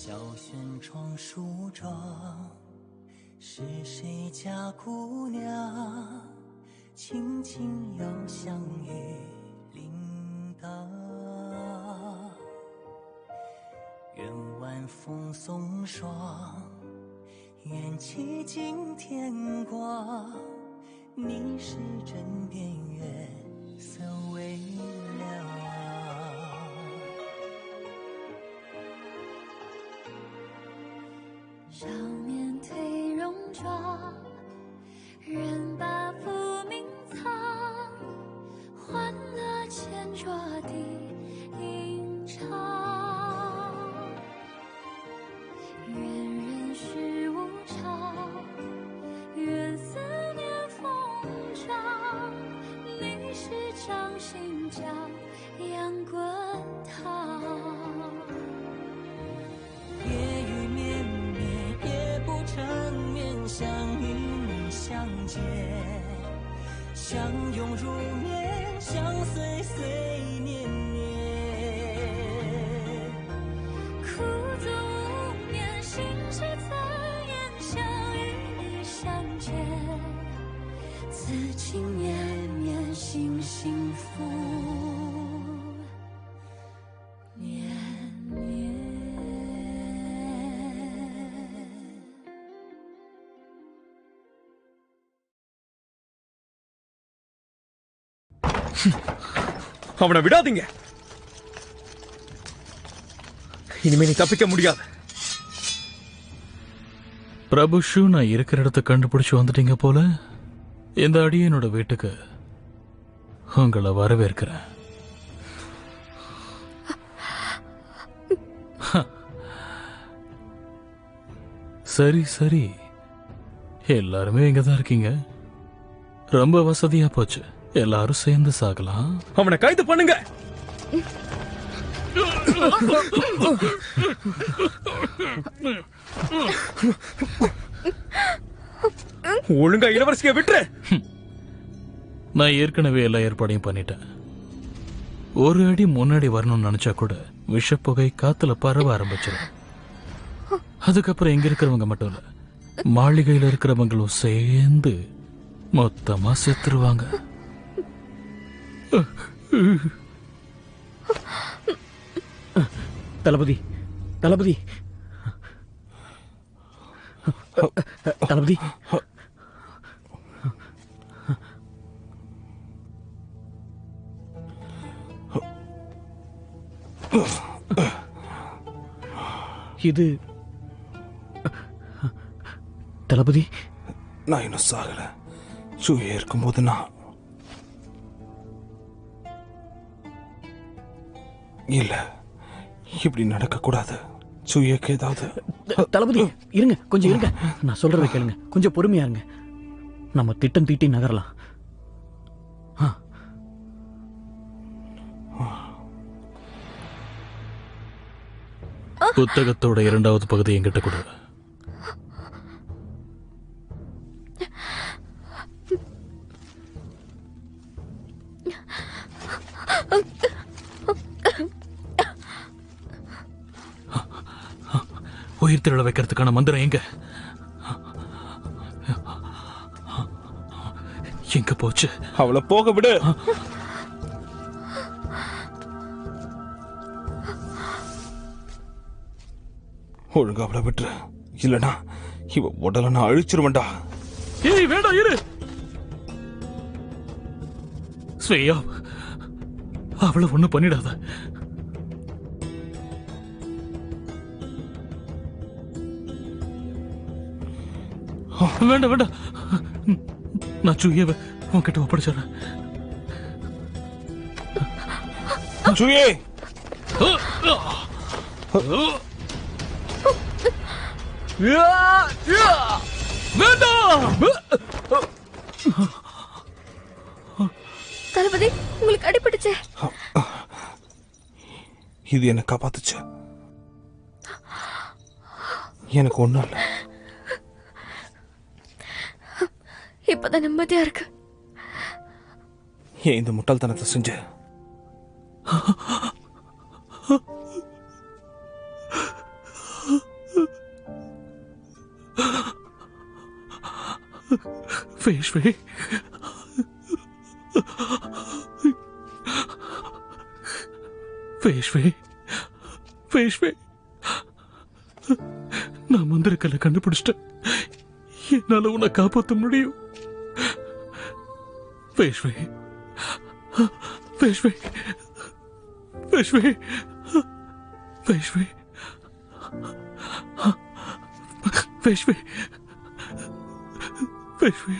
小轩窗梳妆，是谁家姑娘轻轻摇香于铃铛？愿晚风送霜，愿凄尽天光，你是枕边月色微凉。少年褪戎装，人把浮名藏，欢乐千桌的吟唱。愿人世无常，愿思念风涨，你是掌心角阳滚烫。夜雨绵绵，夜不成眠，想与你相见，相拥如眠，相随随年年。苦足无眠，心事残言，想与你相见，此情绵绵，心幸福绵绵。அவனை விடாதீங்க. இனிமே நீ தப்பிக்க முடியாது. பிரபுஷு, நான் இருக்கிற இடத்த கண்டுபிடிச்சு வந்துட்டீங்க போல. இந்த அடியனோட வீட்டுக்கு உங்களை வரவேற்கிறேன். சரி சரி, எல்லாருமே இங்கதான் இருக்கீங்க. ரொம்ப வசதியா போச்சு. எல்லாரும் சேர்ந்து சாகலாம். அவனை கைது பண்ணுங்க. ஒழுங்கா இளவரசியை விட்டுரு. நான் ஏற்கனவே எல்லா ஏற்பாடையும் பண்ணிட்டேன். ஒரு அடி முன்னாடி வரணும்னு நினைச்சா கூட விஷப்புகை காத்துல பரவ ஆரம்பிச்சிடும். அதுக்கப்புறம் எங்க இருக்கிறவங்க மட்டும் இல்ல, மாளிகையில் இருக்கிறவங்களும் சேர்ந்து மொத்தமா செத்துருவாங்க. தளபதி, தளபதி, தளபதி, இது தளபதி. நான் இன்னும் சாகல. சூயே இருக்கும்போது நான் இல்ல, இப்படி நடக்க கூடாது. சூயக்கு ஏதாவது. தளபதி இருங்க, கொஞ்சம் இருங்க, நான் சொல்றதை கேளுங்க, கொஞ்சம் பொறுமையா இருங்க. நம்ம திட்டம் தீட்டி நகரலாம். புத்தகத்தோட 2வது பகுதி என்கிட்ட கொடு. உயிர் திரள வைக்கிறதுக்கான மந்திரம் எங்க எங்க போச்சு? அவளை போக விடு. ஒழுங்கா அவளை விட்டுரு, இல்லனா இவ உடலை நான் அழிச்சிருவேன்டா. ஏய் வேண்டாம், இரு. ஸ்வேயா, அவளை ஒண்ணு பண்ணிடாத. வேண்டாம் வேண்டாம், நான் சூயவை உன்கிட்ட ஒப்படைச்சிடறேன். சூயே, வேண்டாம். தளபதி, உங்களுக்கு அடிபட்டுச்சே. இது என்ன காப்பாத்துச்சு. எனக்கு ஒண்ணும் இல்ல. இப்பதான் நிம்மதியா இருக்கு. ஏன் இந்த முட்டாள்தனத்தை செஞ்ச? பேஷ்வே பேஷ்வே பேஷ்வே நான் மந்திரக்கல்ல கண்டுபிடிச்சிட்டேன். என்னால உன்னை காப்பாற்ற முடியும். பேஷ்வே பேஷ்வே பேஷ்வே பேஷ்வே பேஷ்வே பேஷ்வே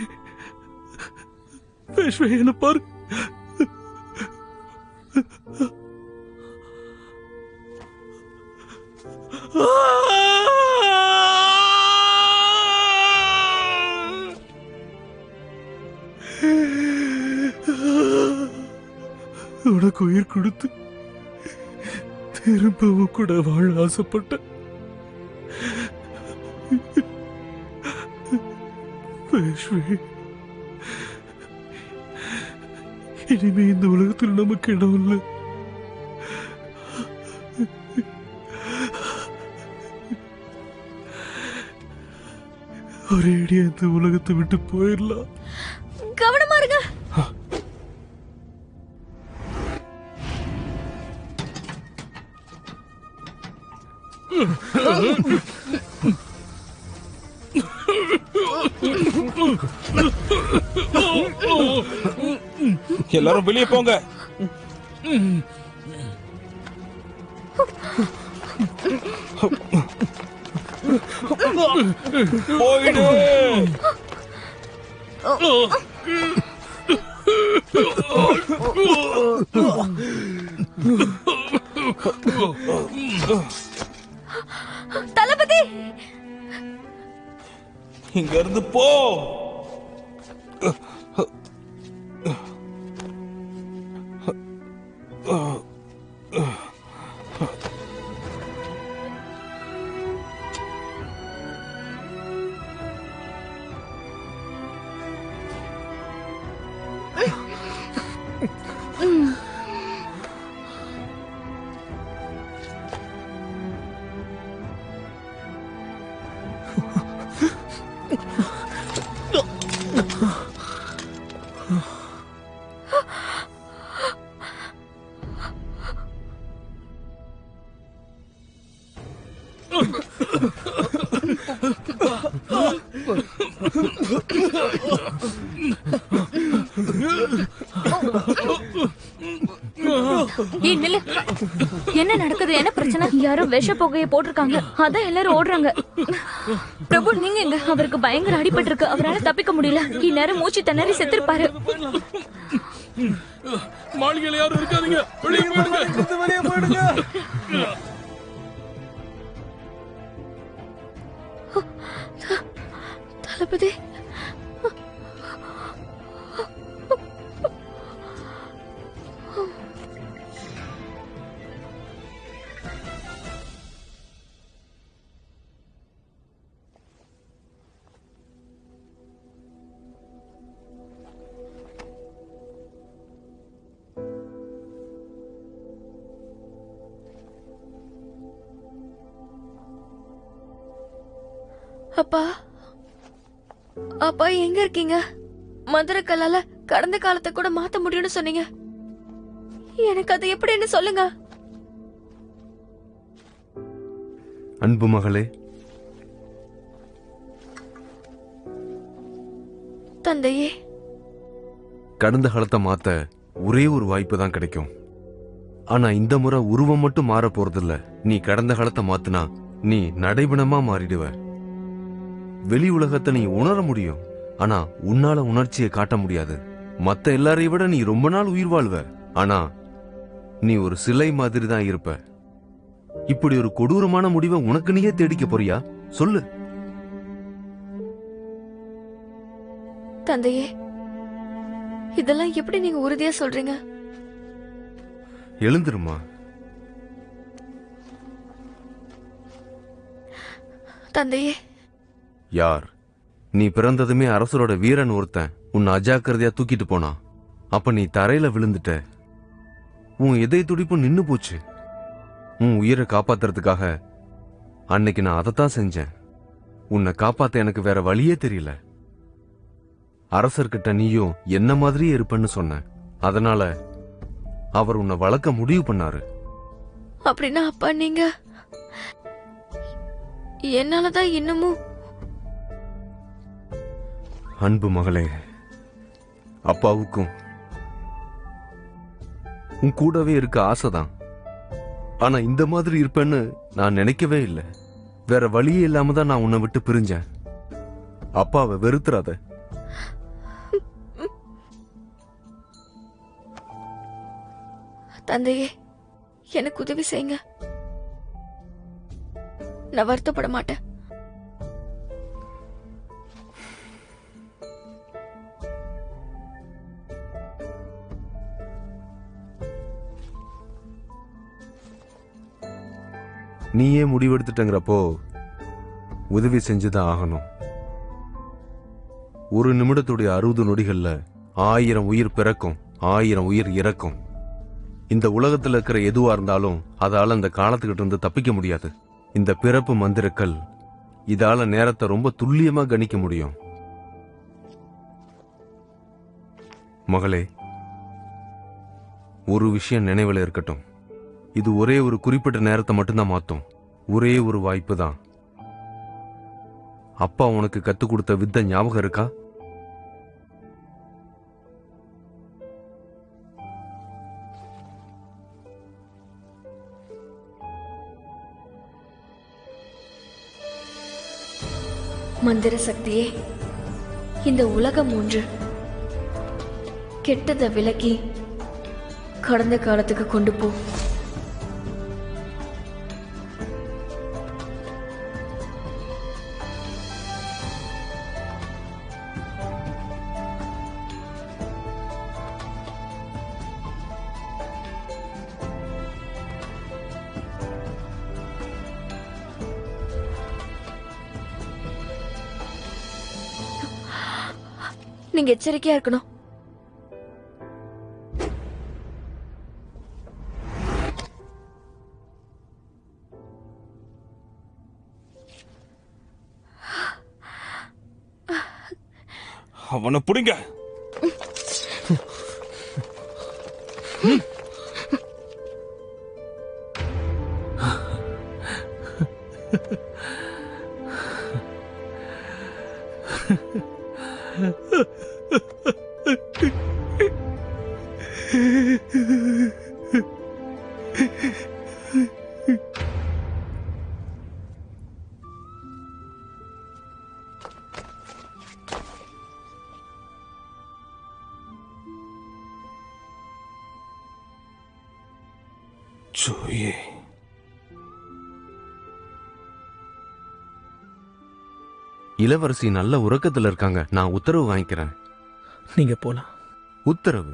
பேஷ்வே என்ன பாரு. உனக்கு உயிர் கொடுத்து திரும்பவும் கூட வாழ ஆசைப்பட்ட பேஷ்வே, இனிமே இந்த உலகத்தில் நமக்கு இடம் இல்லை. ஒரே அடியா இந்த உலகத்தை விட்டு போயிடலாம். கவனமா இருங்க. எல்லாரும் வெளியே போங்க. போயிடு. தளபதி, இங்க இருந்து போ. என்ன நடக்குது? என்ன பிரச்சனை? யாரும் விஷ புகையை போட்டிருக்காங்க, அதான் எல்லாரும் ஓடுறாங்க. பிரபு, நீங்க எங்க? அவருக்கு பயங்கர அடிபட்டு இருக்கு, அவரால் தப்பிக்க முடியல. இந்நேரம் மூச்சு திணறி செத்துருப்பாரு. மாளிகையில யாரும் இருக்காதீங்க, வெளியே போயிடுங்க, வெளியே போயிடுங்க. தளபதி, அப்பா, அப்பா எங்க இருக்கீங்க? மந்திரக்கல்லால கடந்த காலத்தை கூட மாத்த முடியும்னு சொன்னீங்க. எனக்கு அது எப்படின்னு சொல்லுங்க. அன்பு மகளே, தந்தையே, கடந்த காலத்தை மாத்த ஒரே ஒரு வாய்ப்பு தான் கிடைக்கும். ஆனா இந்த முறை உருவம் மட்டும் மாற போறதில்ல. நீ கடந்த காலத்தை மாத்தினா நீ நடைபெணமா மாறிடுவ. வெளி உலகத்தை நீ உணர முடியும், ஆனா உன்னால உணர்ச்சியை காட்ட முடியாது. மத்த எல்லாரையும் விட நீ ரொம்ப நாள் உயிர் வாழ்வ, ஆனா நீ ஒரு சிலை மாதிரி தான் இருப்ப. இப்படி ஒரு கொடூரமான முடிவை உனக்கு நீயே தேடிக்க போறியா? சொல்லு. தந்தையே, இதெல்லாம் எப்படி நீங்க உறுதியா சொல்றீங்க? எழுந்துருமா. தந்தையே. யார்? நீ பிறந்ததுமே அரசரோட வீரன் ஒருத்தன் உன்னை அஜாக்கிரதையா தூக்கிட்டு போனா. அப்ப நீ தரையில விழுந்துட்ட. உன் இதய துடிப்பு நின்னு போச்சு. உன் உயிரை காப்பாத்துறதுக்காக அன்னைக்கு நான் அதைத்தான் செஞ்சேன். உன்னை காப்பாத்த எனக்கு வேற வழியே தெரியல. அரசர்கிட்ட நீயும் என்ன மாதிரியே இருப்பன்னு சொன்ன. அதனால அவர் உன்னை வளர்க்க முடிவு பண்ணாரு. அப்படின்னா அப்பா நீங்க என்னாலதான் இன்னமும் அன்பு மகளே, அப்பாவுக்கும் உன் கூடவே இருக்க ஆசைதான். ஆனா இந்த மாதிரி இருப்பேன்னு நான் நினைக்கவே இல்லை. வேற வழியே இல்லாம தான் நான் உன்னை விட்டு பிரிஞ்சேன். அப்பாவை வெறுத்துறாத. தந்தையே, எனக்கு உதவி செய்யுங்க. நான் வருத்தப்பட மாட்டேன். நீயே முடிவெடுத்துட்டங்கிறப்போ உதவி செஞ்சுதான் ஆகணும். ஒரு நிமிடத்துடைய 60 நொடிகள்ல 1000 உயிர் பிறக்கும், 1000 உயிர் இறக்கும். இந்த உலகத்துல இருக்கிற எதுவா இருந்தாலும் அதால அந்த காலத்துக்கிட்ட இருந்து தப்பிக்க முடியாது. இந்த பிறப்பு மந்திரக்கல் இதால நேரத்தை ரொம்ப துல்லியமா கணிக்க முடியும். மகளே, ஒரு விஷயம் நினைவில் இருக்கட்டும். இது ஒரே ஒரு குறிப்பிட்ட நேரத்தை மட்டும்தான் மாத்தும். ஒரே ஒரு வாய்ப்பு தான். அப்பா உனக்கு கத்து கொடுத்த வித்தை ஞாபகம் இருக்கா? மந்திர சக்தியே, இந்த உலகம் ஒன்று கெட்டதை விலக்கி கடந்த காலத்துக்கு கொண்டு போ. நீங்க எச்சரிக்கையா இருக்கணும். அவனை புடிங்க. ஜோயே, இளவரசி நல்ல உறக்கத்துல இருக்காங்க. நான் உத்தரவு வாங்கிக்கிறேன். நீங்க போலாம். உத்தரவு.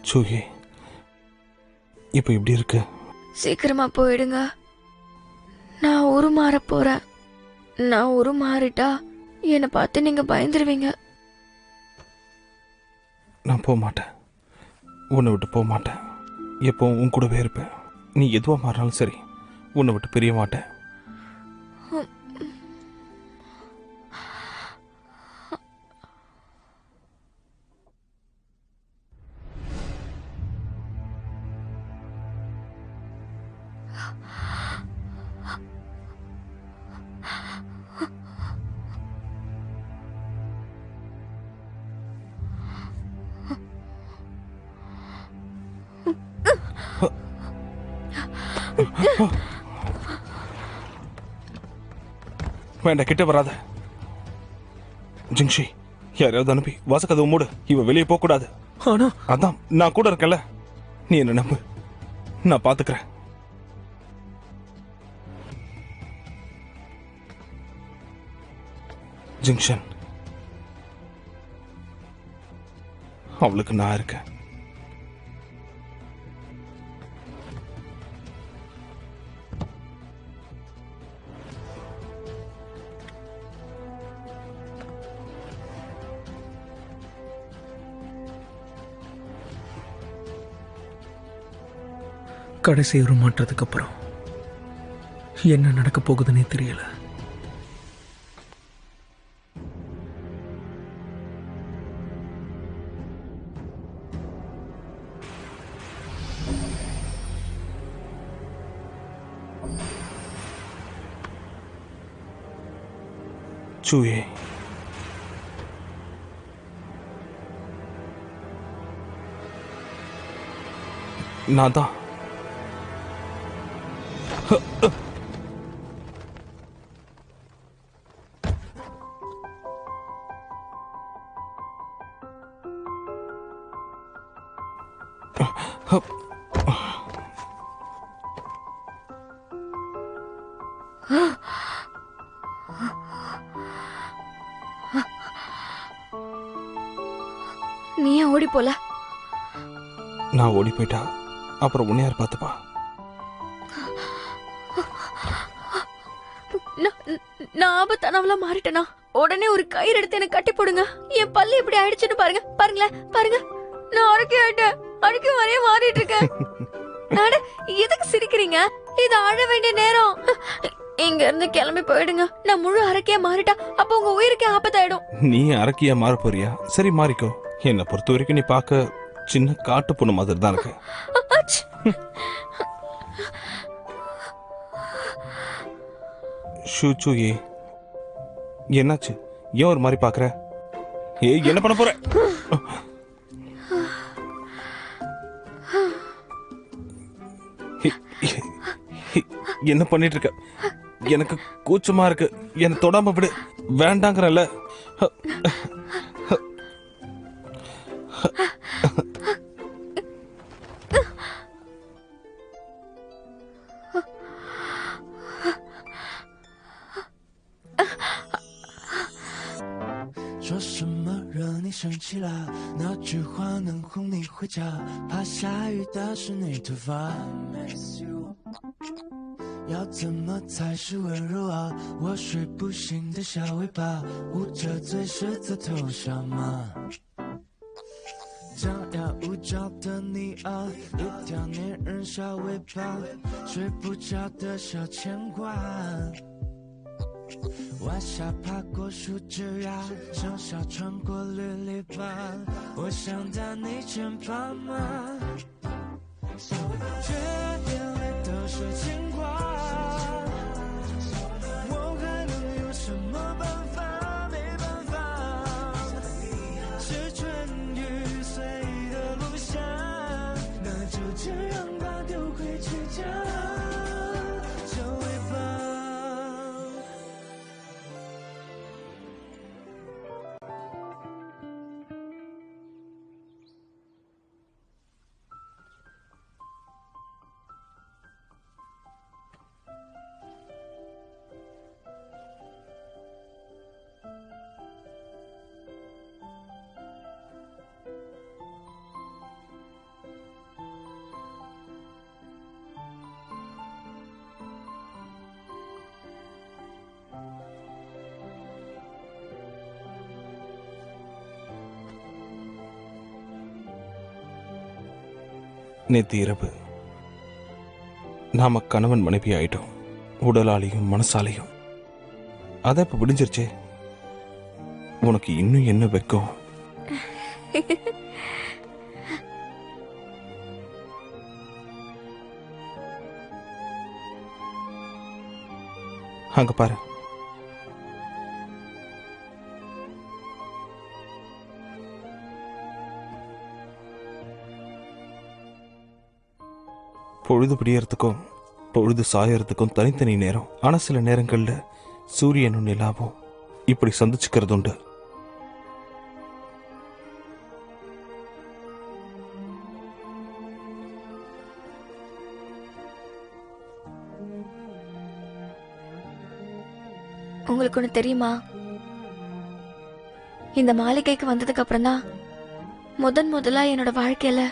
ஜோயே, இப்ப எப்படி இருக்கு? சீக்கிரமா போயிடுங்க. நான் உருமாற போறேன். நான் உருமாறிட்டா என்னை பார்த்து நீங்க பயந்துருவீங்க. நான் போக மாட்டேன். உன்னை விட்டு போக மாட்டேன். எப்பவும் உன் கூடவே இருப்பேன். நீ எதுவா மாறினாலும் சரி, உன்னை விட்டு பிரிய மாட்டேன். வேண்டாம், கிட்ட வராத. ஜிங்ஷி, யாரையாவது அனுப்பி வாசக்கதவு மூடு. இவ வெளியே போக கூடாது. ஆனா அதான் நான் கூட இருக்கல. நீ என்ன நம்பு, நான் பாத்துக்கிறேன். ஜிங்ஷன், அவளுக்கு நான் இருக்கேன். கடைசி உருமாற்றத்துக்கு அப்புறம் என்ன நடக்க போகுதுன்னே தெரியல. சூயே, நான் தான். நீ ஏன் ஓடி போல? நான் ஓடி போயிட்டா அப்புறம் உன்னை யார் பார்த்துப்பா? நான் ஆபத்தானவளா மாறிட்டேனா? உடனே ஒரு கயிறு எடுத்து எனக்கு கட்டி போடுங்க. என் பல்லு எப்படி ஆயிடுச்சுன்னு பாருங்க. பாருங்களேன், பாருங்க. நான் அடக்கி ஆயிட்டேன். அடக்கி மாதிரியே மாறிட்டு இருக்கேன். எதுக்கு சிரிக்கிறீங்க? இது அழ வேண்டிய நேரம். இங்க இருந்து கிளம்பி போயிடுங்க. நான் முழு அரக்கியா மாறிட்டா அப்ப உங்க உயிருக்கே ஆபத்தாயிடும். நீ அரக்கியா மாற போறியா? சரி, மாறிக்கோ. என்னை பொறுத்த வரைக்கும் நீ பார்க்க சின்ன காட்டு பொண்ணு மாதிரி தான் இருக்கு. ஷூச்சுயே, என்னாச்சு? ஏன் ஒரு மாதிரி பாக்குற? ஏய், என்ன பண்ண போற? என்ன பண்ணிட்டு இருக்க? எனக்கு கூச்சமா இருக்கு. என்ன தொடாம விடு. வேண்டாங்கறல.说什么惹你生气了？哪句话能哄你回家？怕下雨打湿你头发。要怎么才是温柔啊？我睡不醒的小尾巴，捂着嘴是在偷笑吗？张牙舞爪的你啊，一条粘人小尾巴，睡不着的小牵挂。晚霞爬过树枝呀，盛夏穿过绿篱笆，我想在你肩膀吗？却眼泪都是牵挂，我还能有什么办法？没办法，是春雨随的路下，那就这样把丢回去家，小尾巴。நேத்து இரவு நாம கணவன் மனைவி ஆயிட்டோம். உடலாலையும் மனசாலையும். அத இப்ப விடிஞ்சிருச்சே. உனக்கு இன்னும் என்ன வெக்கம்? அங்க பாரு. பொழுது பிடியறதுக்கும் பொழுது சாயறதுக்கும் தனித்தனி நேரம். ஆனா சில நேரங்கள்ல சூரியனும் நிலாவும் இப்படி சந்திச்சுக்கிறது உண்டு. உங்களுக்கு ஒண்ணு தெரியுமா? இந்த மாளிகைக்கு வந்ததுக்கு அப்புறம் தான் முதலா என்னோட வாழ்க்கையில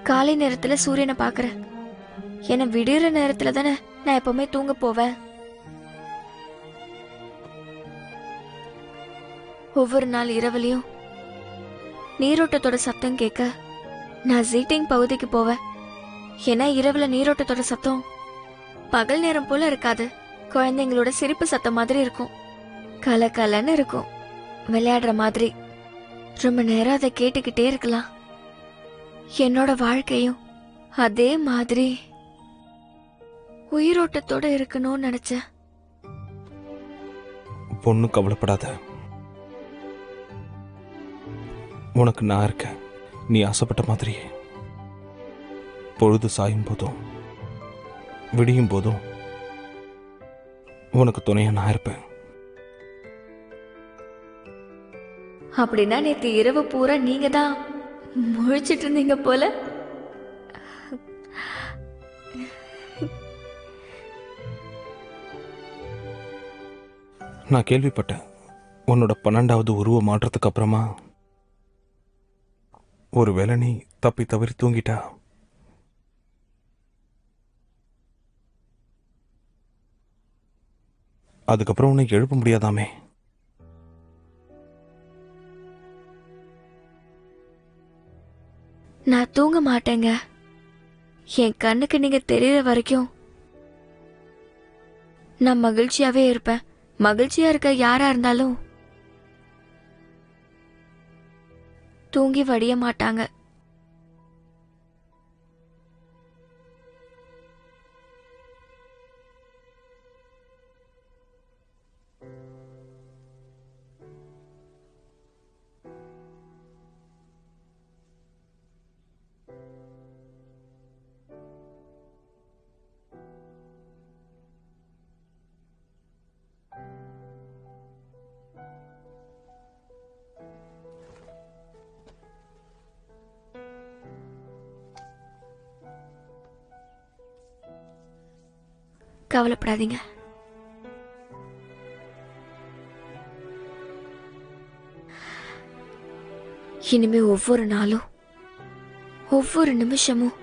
காலை நேரத்துல சூரியனை பாக்குறேன். என்ன விடுற நேரத்துல தானே நான் எப்பவுமே தூங்க போவேன். ஒவ்வொரு நாள் இரவுலயும் நீரோட்டத்தோட சத்தம் கேட்க நான் ஜீட்டிங் பகுதிக்கு போவேன். ஏன்னா இரவுல நீரோட்டத்தோட சத்தம் பகல் நேரம் போல இருக்காது. குழந்தைங்களோட சிரிப்பு சத்தம் மாதிரி இருக்கும். கலகலன்னு இருக்கும். விளையாடுற மாதிரி. ரொம்ப நேரம் அதை கேட்டுக்கிட்டே இருக்கலாம். என்னோட வாழ்க்கையும் அதே மாதிரி உயிரோட்டத்தோட இருக்கணும்னு நினைச்சேன். பொண்ணு கவலைப்படாத, உனக்கு நான் இருக்கேன். நீ ஆசைப்பட்ட மாதிரியே பொழுது சாயும் போதும் விடியும் போதும் உனக்கு துணையா நான் இருப்பேன். அப்படின்னா நேத்து இரவு பூரா நீங்க தான் முழிச்சிட்டு இருந்தீங்க போல. நான் கேள்விப்பட்டேன், உன்னோட 12வது உருவ மாற்றத்துக்கு அப்புறமா ஒருவேளை நீ தப்பி தவறி தூங்கிட்டா அதுக்கப்புறம் உன்னை எழுப்ப முடியாதாமே. நான் தூங்க மாட்டேங்க. என் கண்ணுக்கு நீங்க தெரியற வரைக்கும் நான் மகிழ்ச்சியாவே இருப்பேன். மகிழ்ச்சியா இருக்க யாரா இருந்தாலும் தூங்கி வடிய மாட்டாங்க. கவலைப்படாதீங்க. இனிமே ஒவ்வொரு நாளும் ஒவ்வொரு நிமிஷமும்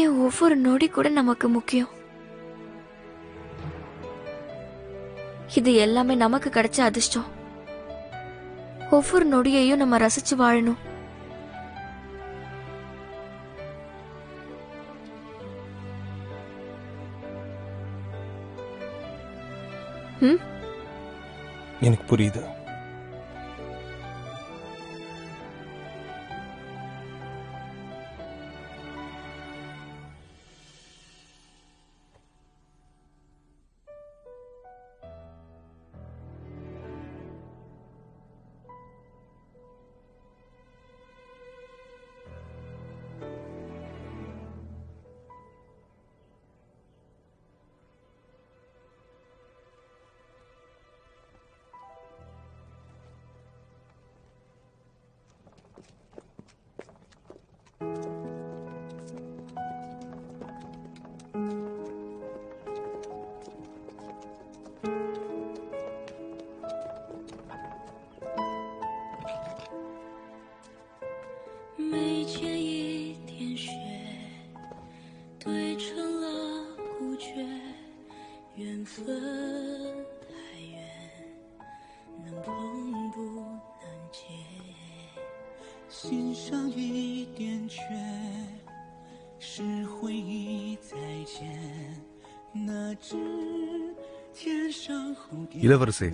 ஏன் ஒவ்வொரு நொடி கூட நமக்கு முக்கியம். இது எல்லாமே நமக்கு கிடைச்ச அதிர்ஷ்டம். ஒவ்வொரு நொடியையும் நம்ம ரசிச்சு வாழணும். எனக்கு புரியுது. இளவரசே,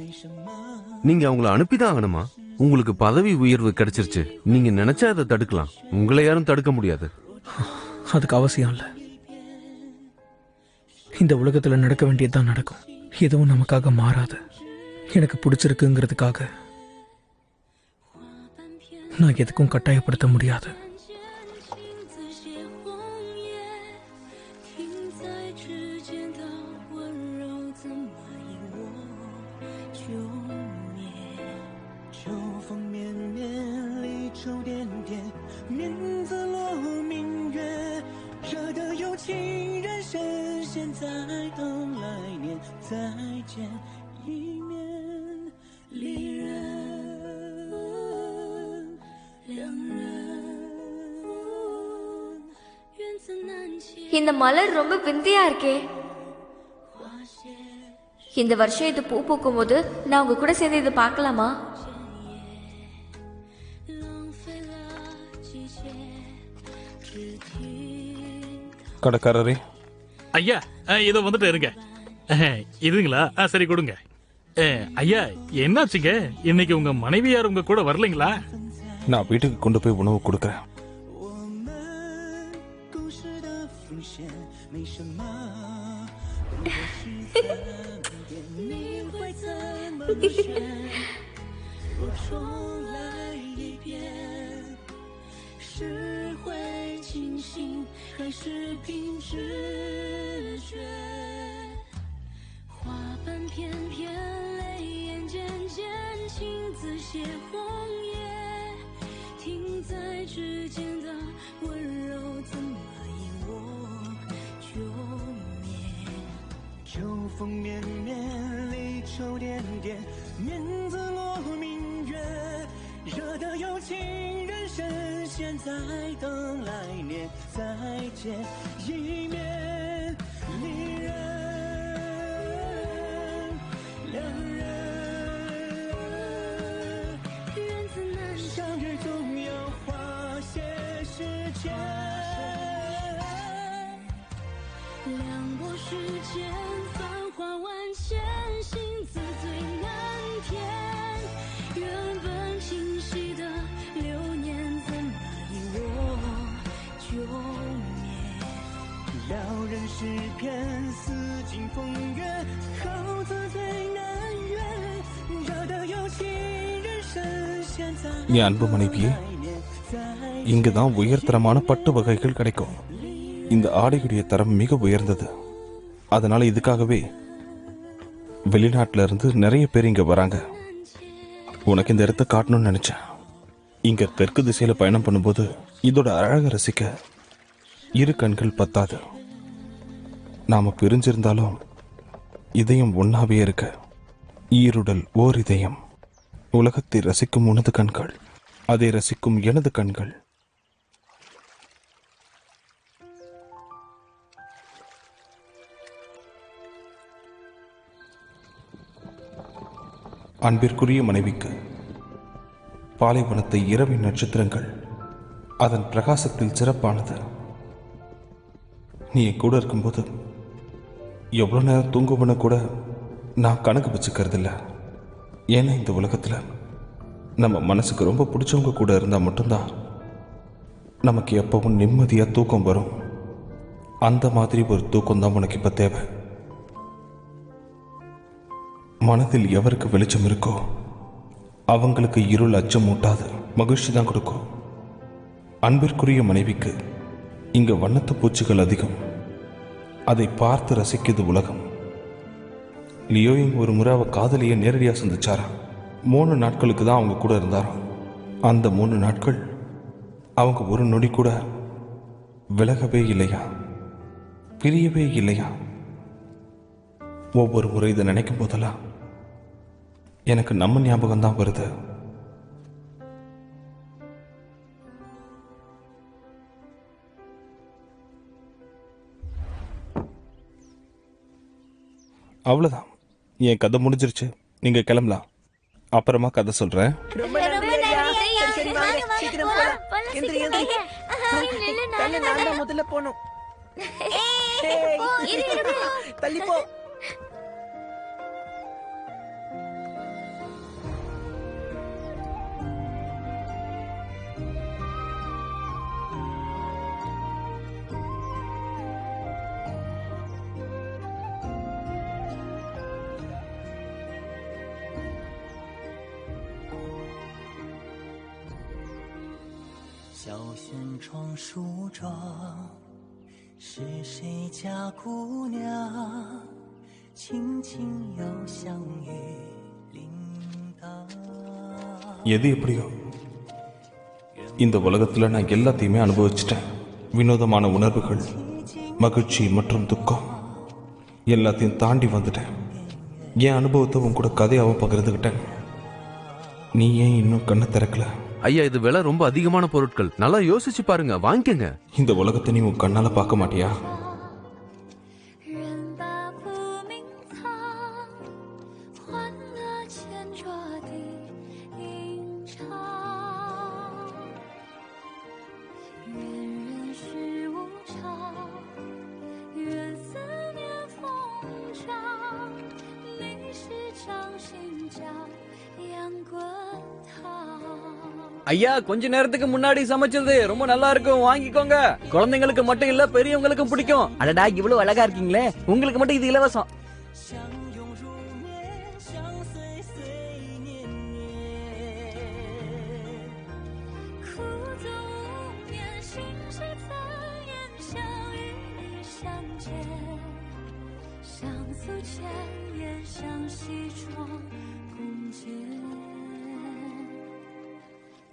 நீங்க அவங்கள அனுப்பிதான் ஆகணுமா? உங்களுக்கு பதவி உயர்வு கிடைச்சிருச்சு. நீங்க நினைச்சா அதை தடுக்கலாம். உங்களை யாரும் தடுக்க முடியாது. அதுக்கு அவசியம் இல்லை. இந்த உலகத்துல நடக்க வேண்டியதுதான் நடக்கும். எதுவும் நமக்காக மாறாது. எனக்கு பிடிச்சிருக்குங்கிறதுக்காக நான் எதுக்கும் கட்டாயப்படுத்த முடியாது. இந்த மலர் ரொம்ப விந்தியா இருக்கே. இந்த வருஷம் இது பூ பூக்கும் போது நான் உங்க கூட சேர்ந்து இது பார்க்கலாமா? கடைக்காரரே, ஐயா இதோ வந்துட்டு இருங்க. இதுங்களா? சரி கொடுங்க. ஐயா என்னாச்சுங்க? இன்னைக்கு உங்க மனைவியார் உங்க கூட வரலைங்களா? நான் வீட்டுக்கு கொண்டு போய் உணவு கொடுக்குறேன்.花瓣片片，泪眼渐渐，情字写红叶，停在指尖的温柔，怎么因我就灭？秋风绵绵，离愁点点，面自落明月，惹得有情人深陷，在等来年再见一面，离人两人，缘字难相遇总要花些时间，两拨时间，繁华万千，心字最难填。原本清晰的流年，怎么因我就灭？撩人诗篇，似尽风月，好字最难阅，惹得有情人深陷在。என் அன்பு மனைவியே, இங்குதான் உயர்தரமான பட்டு வகைகள் கிடைக்கும். இந்த ஆடையுடைய தரம் மிக உயர்ந்தது. அதனால இதுக்காகவே வெளிநாட்டுல இருந்து நிறைய பேர் இங்க வராங்க. உனக்கு இந்த இடத்த காட்டணும்னு நினைச்சேன். இங்க தெற்கு திசையில பயணம் பண்ணும்போது இதோட அழக ரசிக்க இரு கண்கள் பத்தாது. நாம பிரிஞ்சிருந்தாலும் இதயம் ஒன்னாவே இருக்க. ஈருடல் ஓர் இதயம். உலகத்தை ரசிக்கும் உனது கண்கள், அதை ரசிக்கும் எனது கண்கள். அன்பிற்குரிய மனைவிக்கு பாலைவனத்தை இரவின் நட்சத்திரங்கள் அதன் பிரகாசத்தில் சிறப்பானது. நீ என் கூட இருக்கும்போது எவ்வளோ நேரம் தூங்குவன கூட நான் கணக்கு வச்சுக்கிறதில்ல. ஏன்னா இந்த உலகத்தில் நம்ம மனசுக்கு ரொம்ப பிடிச்சவங்க கூட இருந்தால் மட்டும்தான் நமக்கு எப்பவும் நிம்மதியாக தூக்கம் வரும். அந்த மாதிரி ஒரு தூக்கம் தான் உனக்கு இப்போ தேவை. மனதில் எவருக்கு வெளிச்சம் இருக்கோ அவங்களுக்கு இருள் அச்சம் மூட்டாது, மகிழ்ச்சி தான் கொடுக்கும். அன்பிற்குரிய மனைவிக்கு இங்க வண்ணத்து பூச்சிகள் அதிகம். அதை பார்த்து ரசிக்குது உலகம். லியோயிங் ஒரு முறை அவ காதலியை நேரடியாக சந்திச்சாராம். 3 நாட்களுக்கு தான் அவங்க கூட இருந்தாராம். அந்த 3 நாட்கள் அவங்க ஒரு நொடி கூட விலகவே இல்லையா, பிரியவே இல்லையா. ஒவ்வொரு முறை இதை நினைக்கும் போதெல்லாம் எனக்கு நம்ம ஞாபகம் தான் வருது. அவ்வளோதான், என் கதை முடிஞ்சிருச்சு. நீங்க கிளம்பலாம். அப்புறமா கதை சொல்றேன். ரொம்ப நன்றி ஐயா. சரி வாங்க சீக்கிரம் போலாம். எந்திரி எந்திரி. நான் தான் முதல்ல போணும். தள்ளி போ.小轩窗梳妆，是谁家姑娘？轻轻又相遇铃铛。எது எப்படியோ இந்த உலகத்தில் நான் எல்லாத்தையுமே அனுபவிச்சிட்டேன். வினோதமான உணர்வுகள், மகிழ்ச்சி மற்றும் துக்கம் எல்லாத்தையும் தாண்டி வந்துட்டேன். என் அனுபவத்தை உன் கூட கதையாகவும் பகிர்ந்துக்கிட்டேன். நீ ஏன் இன்னும் கண்ணை திறக்கல? ஐயா, இது விலை ரொம்ப அதிகமான பொருட்கள். நல்லா யோசிச்சு பாருங்க, வாங்கிக்கங்க. இந்த உலகத்தை நீ உன் கண்ணால பார்க்க மாட்டியா? ஐயா, கொஞ்ச நேரத்துக்கு முன்னாடி சமைச்சது ரொம்ப நல்லா இருக்கும், வாங்கிக்கோங்க. குழந்தைங்களுக்கு மட்டும் இல்ல, பெரியவங்களுக்கும் பிடிக்கும். அடடா, இவ்வளவு அழகா இருக்கீங்களே, உங்களுக்கு மட்டும் இது இலவசம்.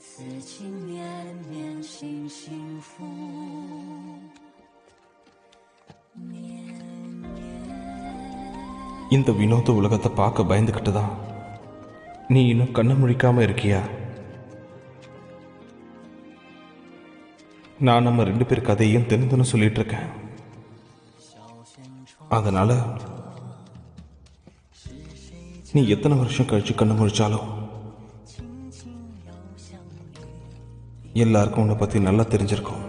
此情绵绵心幸福இந்த வினோத உலகத்தை பார்க்க பயந்துகிட்டு தான் நீ இன்னும் கண்ணை முழிக்காம இருக்கியா? நான் நம்ம 2 பேர் கதையும் தினம் சொல்லிட்டு இருக்கேன். அதனால நீ எத்தனை வருஷம் கழிச்சு கண்ணு முழிச்சாலும் எல்லாருக்கும் உன்னை பத்தி நல்லா தெரிஞ்சிருக்கும்.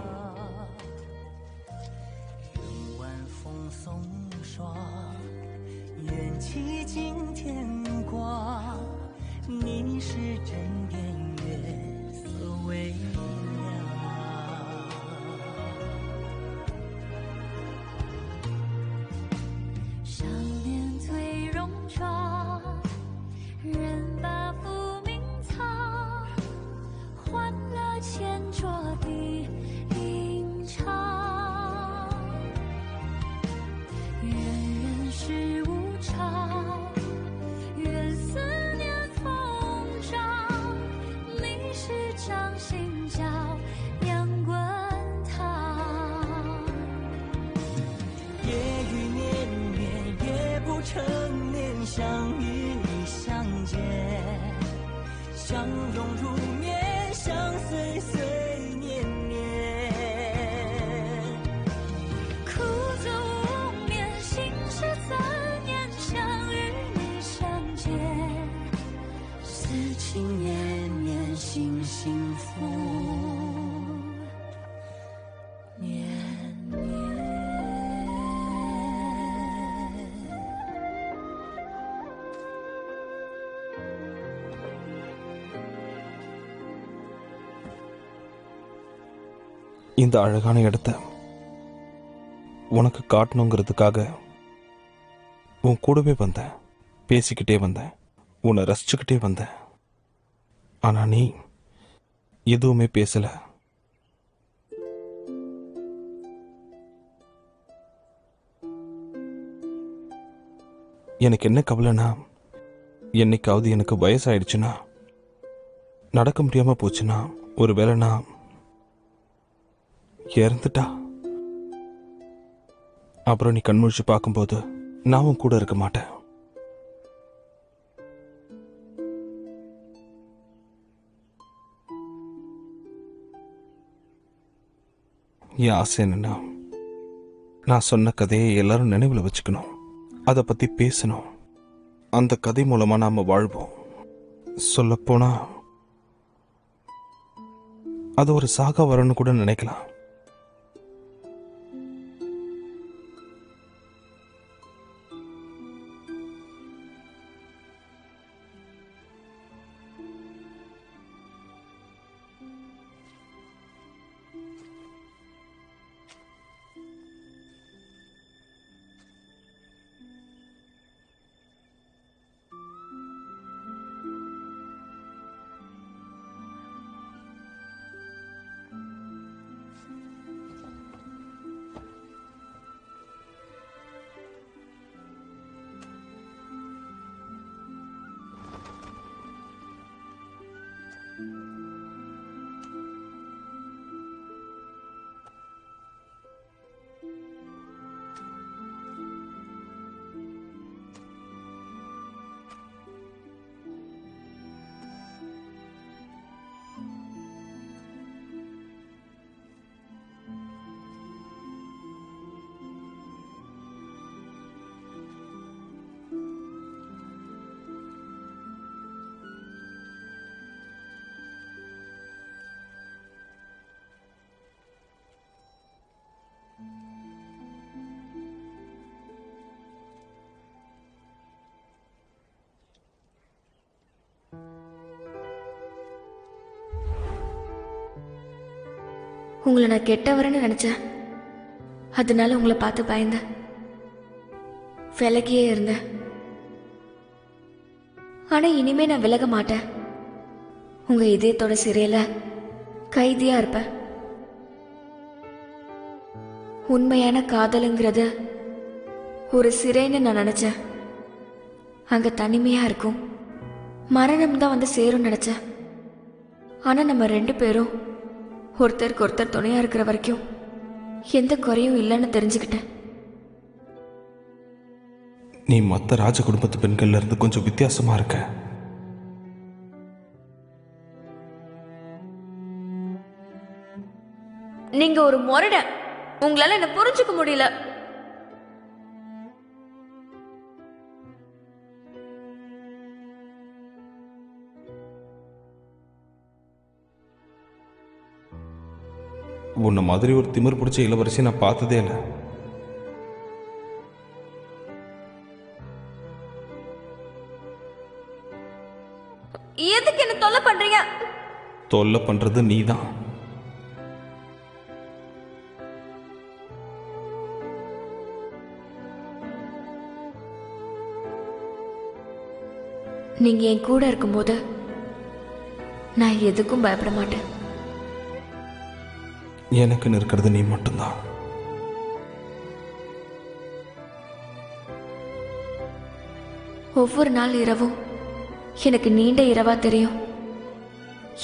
இந்த அழகான இடத்த உனக்கு காட்டணுங்கிறதுக்காக உன் கூடவே வந்தேன், பேசிக்கிட்டே வந்தேன், உன்னை ரசிச்சுக்கிட்டே வந்தேன். ஆனா நீ எதுவுமே பேசல. எனக்கு என்ன கவலைனா, என்னைக்காவது எனக்கு வயசாயிடுச்சுன்னா, நடக்க முடியாம போச்சுன்னா, ஒரு வேளைனா இறந்துட்டா, அப்புறம் நீ கண்முழிச்சு பார்க்கும்போது நான் உன் கூட இருக்க மாட்டேன். என் ஆசை என்னன்னா, நான் சொன்ன கதையை எல்லாரும் நினைவில் வச்சுக்கணும், அதை பத்தி பேசணும், அந்த கதை மூலமா நாம வாழ்வோம். சொல்லப்போனா அது ஒரு சாகா வரன்னு கூட நினைக்கலாம். உங்களை நான் கெட்டவரன்னு நினைச்சேன். அதனால உங்களை பார்த்து பயந்தேன், விலகியே இருந்தேன். ஆனா இனிமே நான் விலக மாட்டேன். உங்க இதயத்தோட சிறையில கைதியா இருப்பேன். உண்மையான காதலுங்கிறது ஒரு சிறைன்னு நான் நினைச்சேன். அங்க தனிமையா இருக்கும், மரணம் தான் வந்து சேரும் நினைச்சேன். ஆனா நம்ம 2 பேரும் ஒருத்தருக்கு ஒருத்தர் துணையா இருக்கிற வரைக்கும் எந்த குறையும் இல்லைன்னு தெரிஞ்சுக்கிட்டேன். நீ மற்ற ராஜ குடும்பத்து பெண்கள்ல இருந்து கொஞ்சம் வித்தியாசமா இருக்க. நீங்க ஒரு முரட, உங்களால என்ன புரிஞ்சுக்க முடியல. உன்னை மாதிரி ஒரு திமிர் பிடிச்ச இளவரசி நான் பார்த்ததே இல்லை. எதுக்கு என்ன தொல்லை பண்றீங்க? தொல்லை பண்றது நீதான். நீங்க என் கூட இருக்கும்போது நான் எதுக்கும் பயப்பட மாட்டேன். எனக்குன்னு இருக்கிறது நீ மட்டும்தான். ஒவ்வொரு நாள் இரவும் எனக்கு நீண்ட இரவா தெரியும்.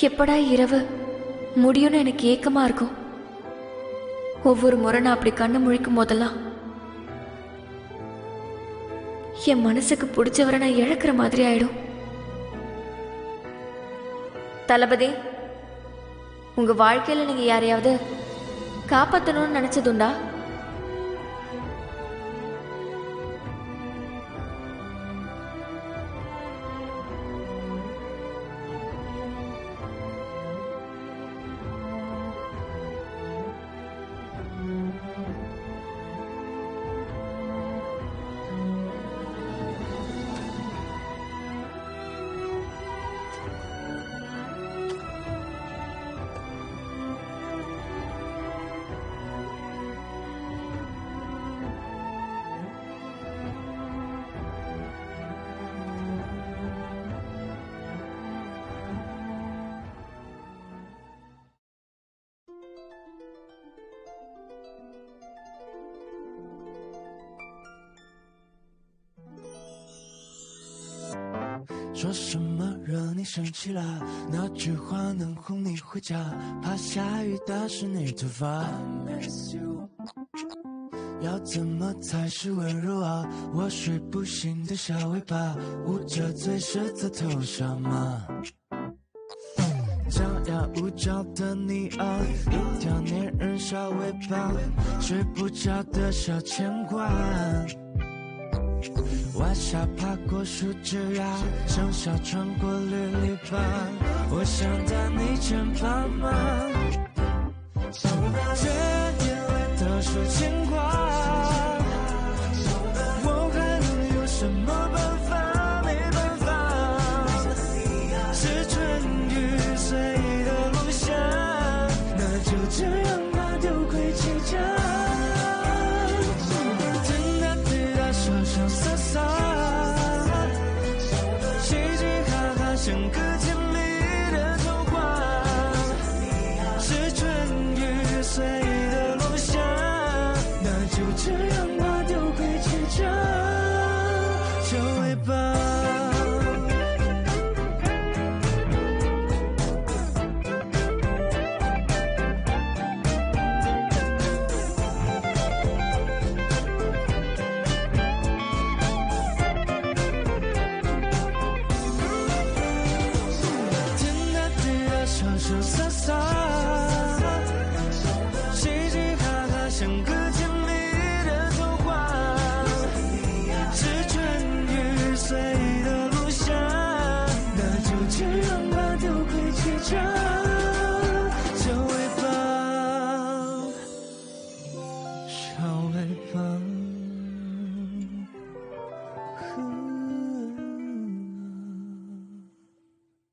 எப்படா இரவு முடியும்னு எனக்கு ஏக்கமா இருக்கும். ஒவ்வொரு முறை நான் அப்படி கண்ணு முழிக்கும் போதெல்லாம் என் மனசுக்கு பிடிச்சவரை நான் இழக்கிற மாதிரி ஆயிடும். தளபதி, உங்க வாழ்க்கையில நீங்க யாரையாவது காப்பாற்றணும்னு நினைச்சதுண்டா?说什么惹你生气了？哪句话能哄你回家？怕下雨打湿你头发。要怎么才是温柔啊？我睡不醒的小尾巴，捂着嘴舌头头上吗？张牙舞爪的你啊，一条粘人小尾巴，睡不着的小牵挂。晚霞爬过树枝啊，盛夏穿过绿篱笆，我想在你肩膀吗？这眼泪都是牵挂，我还能有什么办法？没办法，是春雨随的落下，那就这样吧，丢盔弃甲。说说洒洒，嘻嘻哈哈，像个甜蜜的童话。是春雨随的落下，那就这样吧，丢盔弃甲，就尾巴。说说洒洒，嘻嘻哈哈，像个甜蜜的童话。是春雨随的落下，那就这样吧，丢盔弃甲，就尾巴，小尾巴。